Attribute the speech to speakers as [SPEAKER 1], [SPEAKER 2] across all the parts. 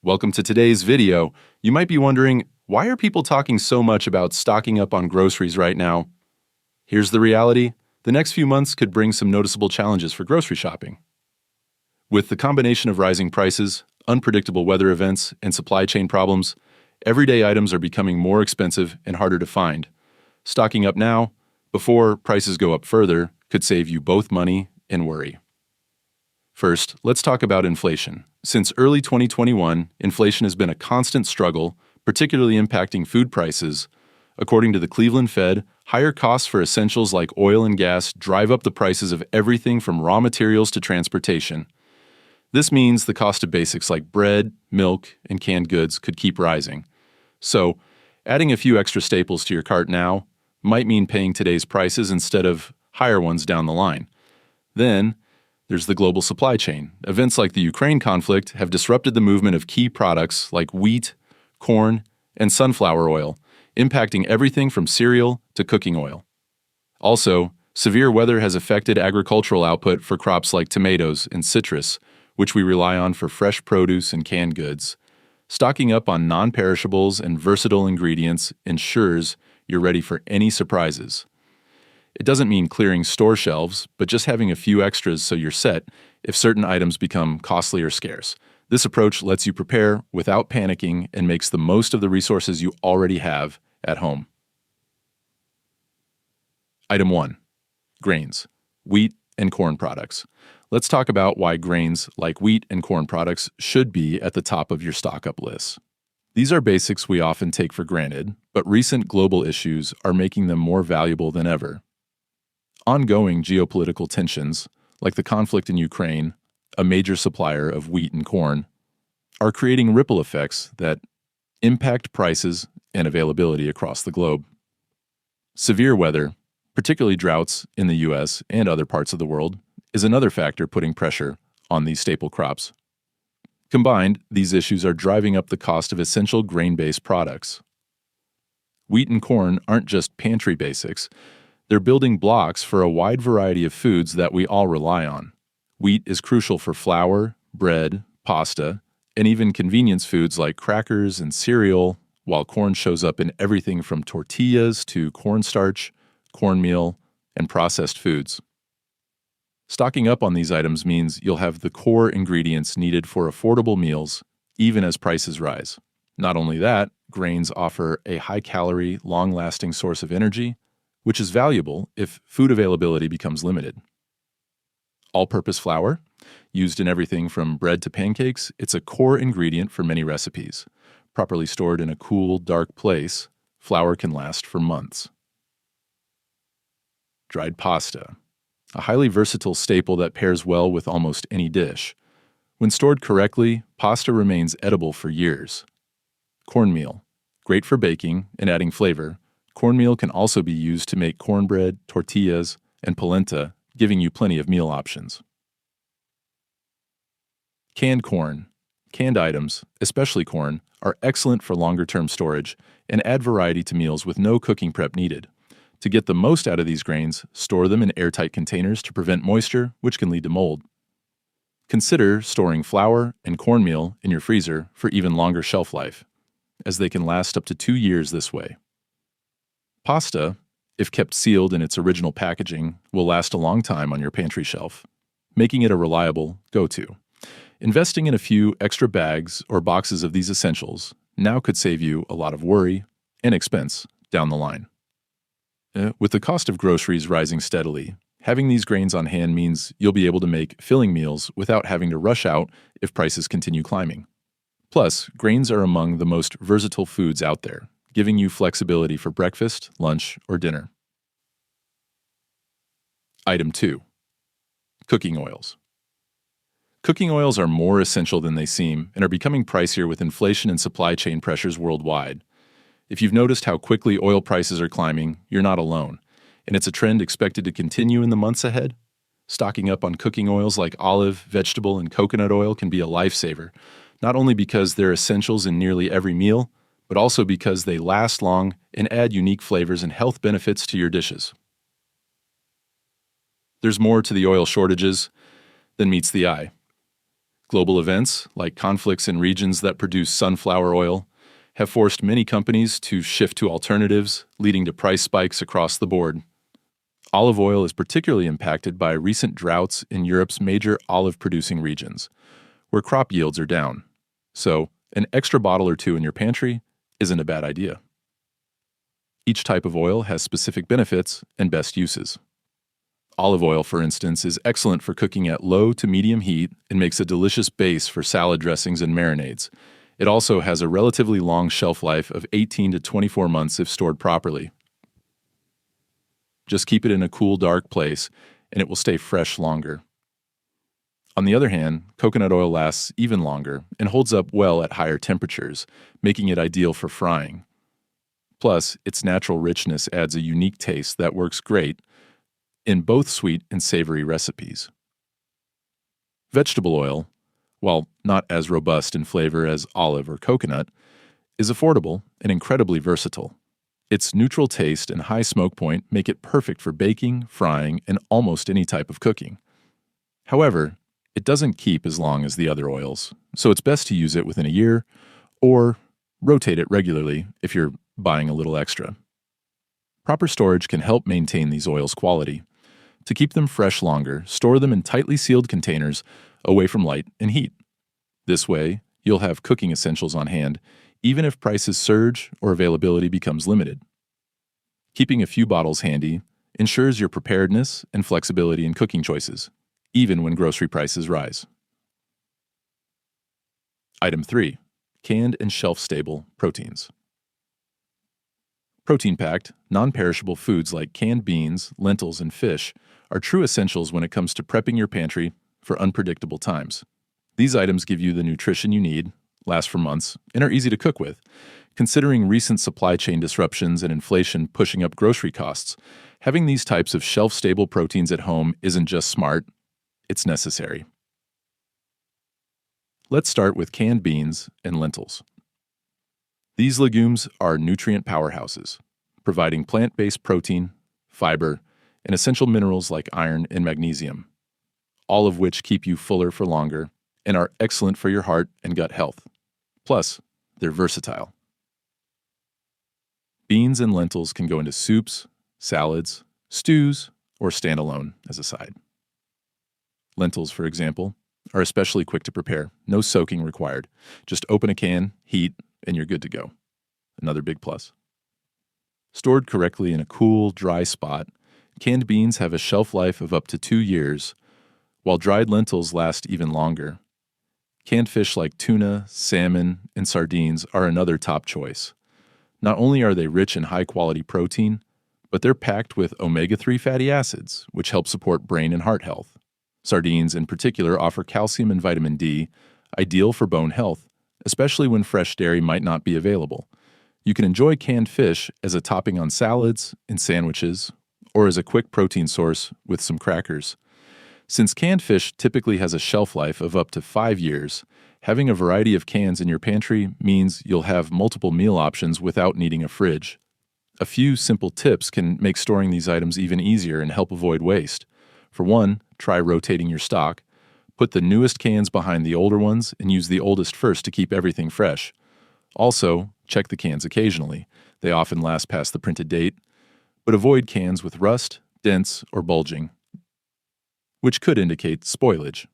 [SPEAKER 1] Welcome to today's video. You might be wondering, why are people talking so much about stocking up on groceries right now? Here's the reality. The next few months could bring some noticeable challenges for grocery shopping. With the combination of rising prices, unpredictable weather events, and supply chain problems, everyday items are becoming more expensive and harder to find. Stocking up now, before prices go up further, could save you both money and worry. First, let's talk about inflation. Since early 2021, inflation has been a constant struggle, particularly impacting food prices. According to the Cleveland Fed, higher costs for essentials like oil and gas drive up the prices of everything from raw materials to transportation. This means the cost of basics like bread, milk, and canned goods could keep rising. So, adding a few extra staples to your cart now might mean paying today's prices instead of higher ones down the line. Then, there's the global supply chain. Events like the Ukraine conflict have disrupted the movement of key products like wheat, corn, and sunflower oil, impacting everything from cereal to cooking oil. Also, severe weather has affected agricultural output for crops like tomatoes and citrus, which we rely on for fresh produce and canned goods. Stocking up on non-perishables and versatile ingredients ensures you're ready for any surprises. It doesn't mean clearing store shelves, but just having a few extras so you're set if certain items become costly or scarce. This approach lets you prepare without panicking and makes the most of the resources you already have at home. Item 1. Grains, wheat, and corn products. Let's talk about why grains like wheat and corn products should be at the top of your stock-up list. These are basics we often take for granted, but recent global issues are making them more valuable than ever. Ongoing geopolitical tensions, like the conflict in Ukraine, a major supplier of wheat and corn, are creating ripple effects that impact prices and availability across the globe. Severe weather, particularly droughts in the U.S. and other parts of the world, is another factor putting pressure on these staple crops. Combined, these issues are driving up the cost of essential grain-based products. Wheat and corn aren't just pantry basics. They're building blocks for a wide variety of foods that we all rely on. Wheat is crucial for flour, bread, pasta, and even convenience foods like crackers and cereal, while corn shows up in everything from tortillas to cornstarch, cornmeal, and processed foods. Stocking up on these items means you'll have the core ingredients needed for affordable meals, even as prices rise. Not only that, grains offer a high-calorie, long-lasting source of energy, which is valuable if food availability becomes limited. All-purpose flour, used in everything from bread to pancakes, it's a core ingredient for many recipes. Properly stored in a cool, dark place, flour can last for months. Dried pasta, a highly versatile staple that pairs well with almost any dish. When stored correctly, pasta remains edible for years. Cornmeal, great for baking and adding flavor. Cornmeal can also be used to make cornbread, tortillas, and polenta, giving you plenty of meal options. Canned corn. Canned items, especially corn, are excellent for longer-term storage and add variety to meals with no cooking prep needed. To get the most out of these grains, store them in airtight containers to prevent moisture, which can lead to mold. Consider storing flour and cornmeal in your freezer for even longer shelf life, as they can last up to 2 years this way. Pasta, if kept sealed in its original packaging, will last a long time on your pantry shelf, making it a reliable go-to. Investing in a few extra bags or boxes of these essentials now could save you a lot of worry and expense down the line. With the cost of groceries rising steadily, having these grains on hand means you'll be able to make filling meals without having to rush out if prices continue climbing. Plus, grains are among the most versatile foods out there, giving you flexibility for breakfast, lunch, or dinner. Item 2. Cooking oils. Cooking oils are more essential than they seem and are becoming pricier with inflation and supply chain pressures worldwide. If you've noticed how quickly oil prices are climbing, you're not alone, and it's a trend expected to continue in the months ahead. Stocking up on cooking oils like olive, vegetable, and coconut oil can be a lifesaver, not only because they're essentials in nearly every meal, but also because they last long and add unique flavors and health benefits to your dishes. There's more to the oil shortages than meets the eye. Global events, like conflicts in regions that produce sunflower oil, have forced many companies to shift to alternatives, leading to price spikes across the board. Olive oil is particularly impacted by recent droughts in Europe's major olive-producing regions, where crop yields are down. So, an extra bottle or two in your pantry isn't a bad idea. Each type of oil has specific benefits and best uses. Olive oil, for instance, is excellent for cooking at low to medium heat and makes a delicious base for salad dressings and marinades. It also has a relatively long shelf life of 18 to 24 months if stored properly. Just keep it in a cool, dark place, and it will stay fresh longer. On the other hand, coconut oil lasts even longer and holds up well at higher temperatures, making it ideal for frying. Plus, its natural richness adds a unique taste that works great in both sweet and savory recipes. Vegetable oil, while not as robust in flavor as olive or coconut, is affordable and incredibly versatile. Its neutral taste and high smoke point make it perfect for baking, frying, and almost any type of cooking. However, it doesn't keep as long as the other oils, so it's best to use it within a year or rotate it regularly if you're buying a little extra. Proper storage can help maintain these oils' quality. To keep them fresh longer, store them in tightly sealed containers away from light and heat. This way, you'll have cooking essentials on hand, even if prices surge or availability becomes limited. Keeping a few bottles handy ensures your preparedness and flexibility in cooking choices, even when grocery prices rise. Item 3. Canned and shelf-stable proteins. Protein-packed, non-perishable foods like canned beans, lentils, and fish are true essentials when it comes to prepping your pantry for unpredictable times. These items give you the nutrition you need, last for months, and are easy to cook with. Considering recent supply chain disruptions and inflation pushing up grocery costs, having these types of shelf-stable proteins at home isn't just smart, it's necessary. Let's start with canned beans and lentils. These legumes are nutrient powerhouses, providing plant-based protein, fiber, and essential minerals like iron and magnesium, all of which keep you fuller for longer and are excellent for your heart and gut health. Plus, they're versatile. Beans and lentils can go into soups, salads, stews, or stand alone as a side. Lentils, for example, are especially quick to prepare, no soaking required. Just open a can, heat, and you're good to go. Another big plus. Stored correctly in a cool, dry spot, canned beans have a shelf life of up to 2 years, while dried lentils last even longer. Canned fish like tuna, salmon, and sardines are another top choice. Not only are they rich in high-quality protein, but they're packed with omega-3 fatty acids, which help support brain and heart health. Sardines, in particular, offer calcium and vitamin D, ideal for bone health, especially when fresh dairy might not be available. You can enjoy canned fish as a topping on salads, in sandwiches, or as a quick protein source with some crackers. Since canned fish typically has a shelf life of up to 5 years, having a variety of cans in your pantry means you'll have multiple meal options without needing a fridge. A few simple tips can make storing these items even easier and help avoid waste. For one, try rotating your stock. Put the newest cans behind the older ones and use the oldest first to keep everything fresh. Also, check the cans occasionally. They often last past the printed date, but avoid cans with rust, dents, or bulging, which could indicate spoilage.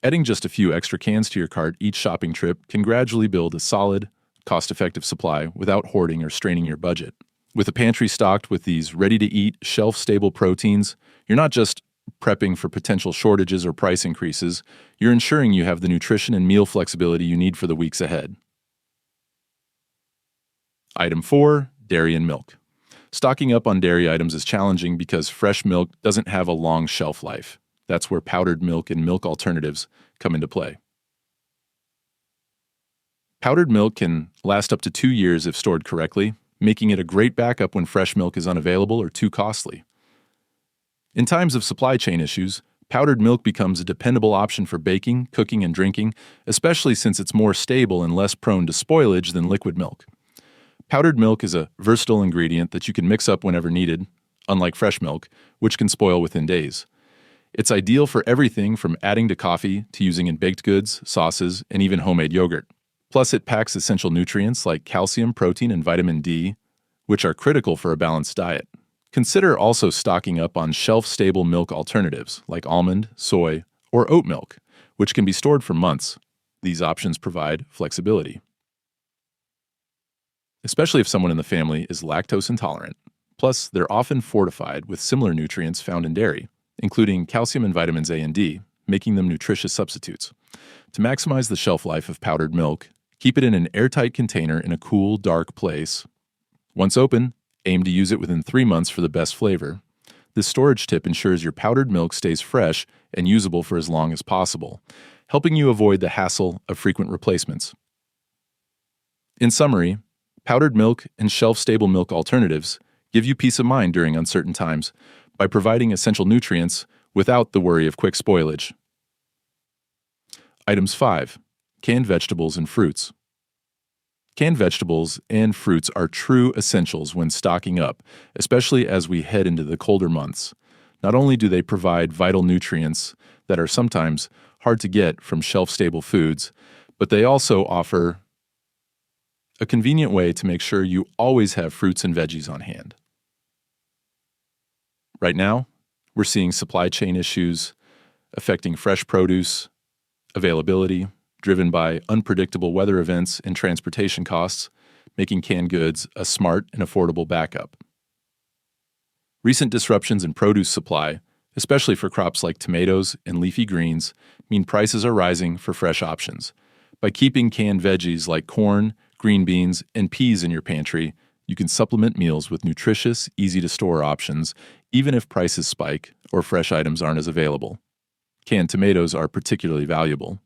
[SPEAKER 1] Adding just a few extra cans to your cart each shopping trip can gradually build a solid, cost-effective supply without hoarding or straining your budget. With a pantry stocked with these ready-to-eat, shelf-stable proteins, you're not just prepping for potential shortages or price increases, you're ensuring you have the nutrition and meal flexibility you need for the weeks ahead. Item 4. Dairy and milk. Stocking up on dairy items is challenging because fresh milk doesn't have a long shelf life. That's where powdered milk and milk alternatives come into play. Powdered milk can last up to 2 years if stored correctly, making it a great backup when fresh milk is unavailable or too costly. In times of supply chain issues, powdered milk becomes a dependable option for baking, cooking, and drinking, especially since it's more stable and less prone to spoilage than liquid milk. Powdered milk is a versatile ingredient that you can mix up whenever needed, unlike fresh milk, which can spoil within days. It's ideal for everything from adding to coffee to using in baked goods, sauces, and even homemade yogurt. Plus, it packs essential nutrients like calcium, protein, and vitamin D, which are critical for a balanced diet. Consider also stocking up on shelf-stable milk alternatives like almond, soy, or oat milk, which can be stored for months. These options provide flexibility, especially if someone in the family is lactose intolerant. Plus, they're often fortified with similar nutrients found in dairy, including calcium and vitamins A and D, making them nutritious substitutes. To maximize the shelf life of powdered milk, keep it in an airtight container in a cool, dark place. Once open, aim to use it within 3 months for the best flavor. This storage tip ensures your powdered milk stays fresh and usable for as long as possible, helping you avoid the hassle of frequent replacements. In summary, powdered milk and shelf-stable milk alternatives give you peace of mind during uncertain times by providing essential nutrients without the worry of quick spoilage. Items 5. Canned vegetables and fruits. Canned vegetables and fruits are true essentials when stocking up, especially as we head into the colder months. Not only do they provide vital nutrients that are sometimes hard to get from shelf-stable foods, but they also offer a convenient way to make sure you always have fruits and veggies on hand. Right now, we're seeing supply chain issues affecting fresh produce availability, driven by unpredictable weather events and transportation costs, making canned goods a smart and affordable backup. Recent disruptions in produce supply, especially for crops like tomatoes and leafy greens, mean prices are rising for fresh options. By keeping canned veggies like corn, green beans, and peas in your pantry, you can supplement meals with nutritious, easy-to-store options, even if prices spike or fresh items aren't as available. Canned tomatoes are particularly valuable.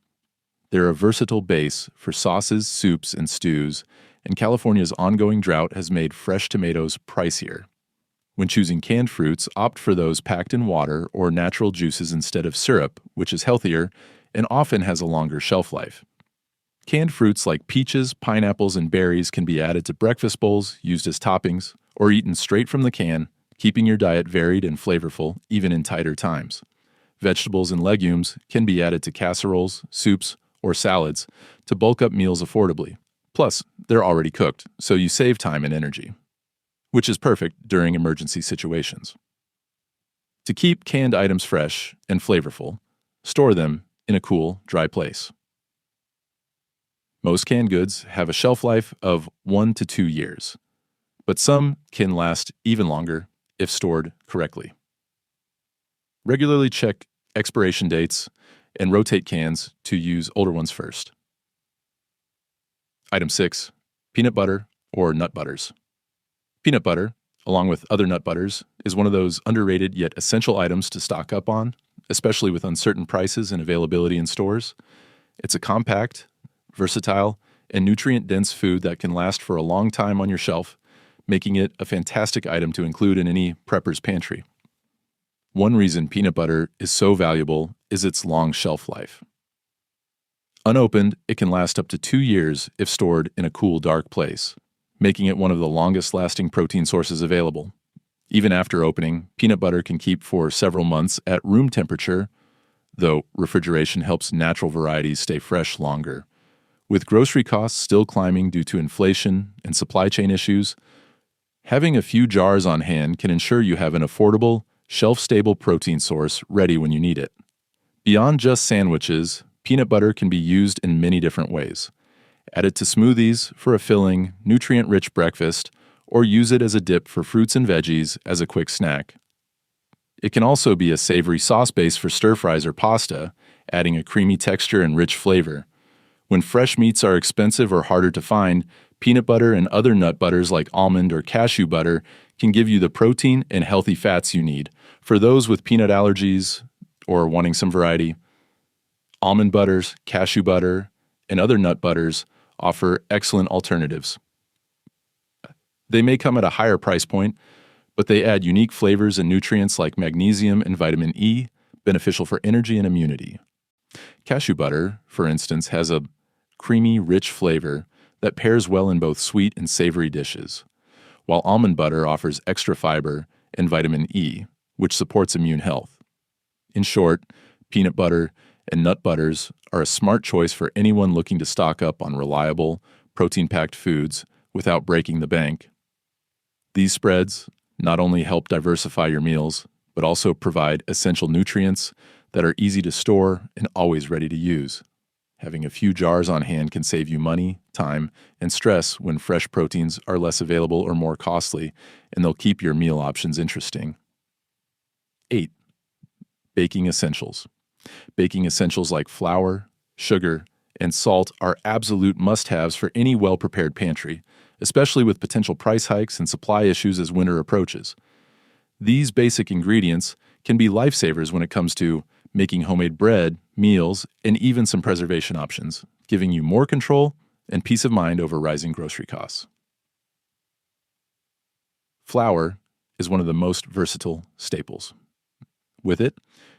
[SPEAKER 1] They're a versatile base for sauces, soups, and stews, and California's ongoing drought has made fresh tomatoes pricier. When choosing canned fruits, opt for those packed in water or natural juices instead of syrup, which is healthier and often has a longer shelf life. Canned fruits like peaches, pineapples, and berries can be added to breakfast bowls, used as toppings, or eaten straight from the can, keeping your diet varied and flavorful even in tighter times. Vegetables and legumes can be added to casseroles, soups, or salads to bulk up meals affordably. Plus, they're already cooked, so you save time and energy, which is perfect during emergency situations. To keep canned items fresh and flavorful, store them in a cool, dry place. Most canned goods have a shelf life of 1 to 2 years, but some can last even longer if stored correctly. Regularly check expiration dates and rotate cans to use older ones first. Item 6. Peanut butter or nut butters. Peanut butter, along with other nut butters, is one of those underrated yet essential items to stock up on, especially with uncertain prices and availability in stores. It's a compact, versatile, and nutrient-dense food that can last for a long time on your shelf, making it a fantastic item to include in any prepper's pantry. One reason peanut butter is so valuable is its long shelf life. Unopened, it can last up to 2 years if stored in a cool, dark place, making it one of the longest-lasting protein sources available. Even after opening, peanut butter can keep for several months at room temperature, though refrigeration helps natural varieties stay fresh longer. With grocery costs still climbing due to inflation and supply chain issues, having a few jars on hand can ensure you have an affordable, shelf-stable protein source ready when you need it. Beyond just sandwiches, peanut butter can be used in many different ways. Add it to smoothies for a filling, nutrient-rich breakfast, or use it as a dip for fruits and veggies as a quick snack. It can also be a savory sauce base for stir-fries or pasta, adding a creamy texture and rich flavor. When fresh meats are expensive or harder to find, peanut butter and other nut butters like almond or cashew butter can give you the protein and healthy fats you need. For those with peanut allergies or wanting some variety, almond butters, cashew butter, and other nut butters offer excellent alternatives. They may come at a higher price point, but they add unique flavors and nutrients like magnesium and vitamin E, beneficial for energy and immunity. Cashew butter, for instance, has a creamy, rich flavor that pairs well in both sweet and savory dishes, while almond butter offers extra fiber and vitamin E, which supports immune health. In short, peanut butter and nut butters are a smart choice for anyone looking to stock up on reliable, protein-packed foods without breaking the bank. These spreads not only help diversify your meals, but also provide essential nutrients that are easy to store and always ready to use. Having a few jars on hand can save you money, time, and stress when fresh proteins are less available or more costly, and they'll keep your meal options interesting. 8. Baking essentials. Baking essentials like flour, sugar, and salt are absolute must-haves for any well-prepared pantry, especially with potential price hikes and supply issues as winter approaches. These basic ingredients can be lifesavers when it comes to making homemade bread, meals, and even some preservation options, giving you more control and peace of mind over rising grocery costs. Flour is one of the most versatile staples. With it,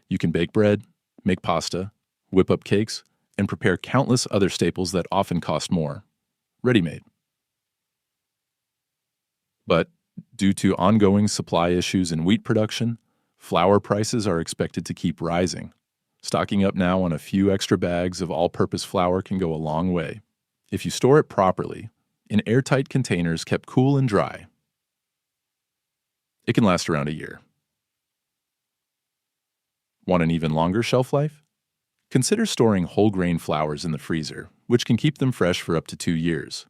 [SPEAKER 1] you can bake bread, make pasta, whip up cakes, and prepare countless other staples that often cost more, ready-made. But due to ongoing supply issues in wheat production, flour prices are expected to keep rising. Stocking up now on a few extra bags of all-purpose flour can go a long way. If you store it properly, in airtight containers kept cool and dry, it can last around a year. Want an even longer shelf life? Consider storing whole grain flours in the freezer, which can keep them fresh for up to 2 years.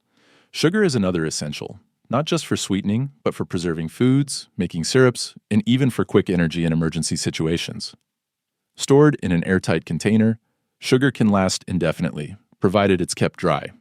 [SPEAKER 1] Sugar is another essential, not just for sweetening, but for preserving foods, making syrups, and even for quick energy in emergency situations. Stored in an airtight container, sugar can last indefinitely, provided it's kept dry.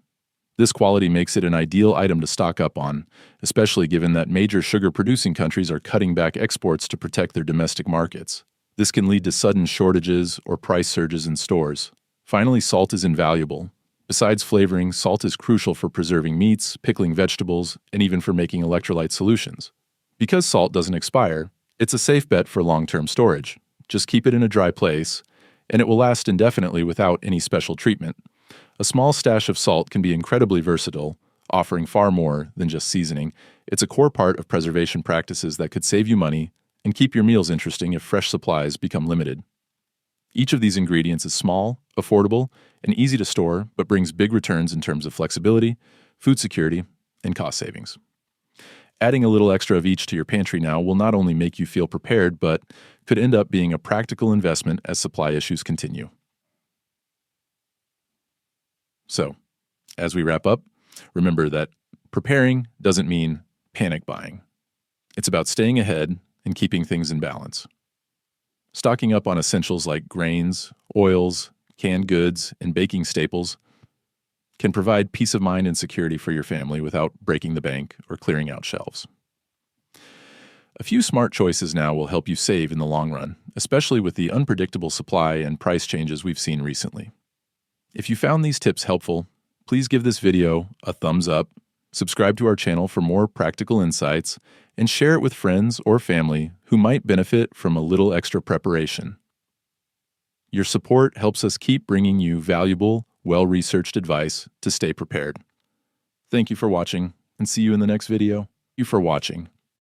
[SPEAKER 1] This quality makes it an ideal item to stock up on, especially given that major sugar-producing countries are cutting back exports to protect their domestic markets. This can lead to sudden shortages or price surges in stores. Finally, salt is invaluable. Besides flavoring, salt is crucial for preserving meats, pickling vegetables, and even for making electrolyte solutions. Because salt doesn't expire, it's a safe bet for long-term storage. Just keep it in a dry place, and it will last indefinitely without any special treatment. A small stash of salt can be incredibly versatile, offering far more than just seasoning. It's a core part of preservation practices that could save you money and keep your meals interesting if fresh supplies become limited. Each of these ingredients is small, affordable, and easy to store, but brings big returns in terms of flexibility, food security, and cost savings. Adding a little extra of each to your pantry now will not only make you feel prepared, but could end up being a practical investment as supply issues continue. So, as we wrap up, remember that preparing doesn't mean panic buying. It's about staying ahead and keeping things in balance. Stocking up on essentials like grains, oils, canned goods, and baking staples can provide peace of mind and security for your family without breaking the bank or clearing out shelves. A few smart choices now will help you save in the long run, especially with the unpredictable supply and price changes we've seen recently. If you found these tips helpful, please give this video a thumbs up, subscribe to our channel for more practical insights, and share it with friends or family who might benefit from a little extra preparation. Your support helps us keep bringing you valuable, well-researched advice to stay prepared. Thank you for watching, and see you in the next video. Thank you for watching.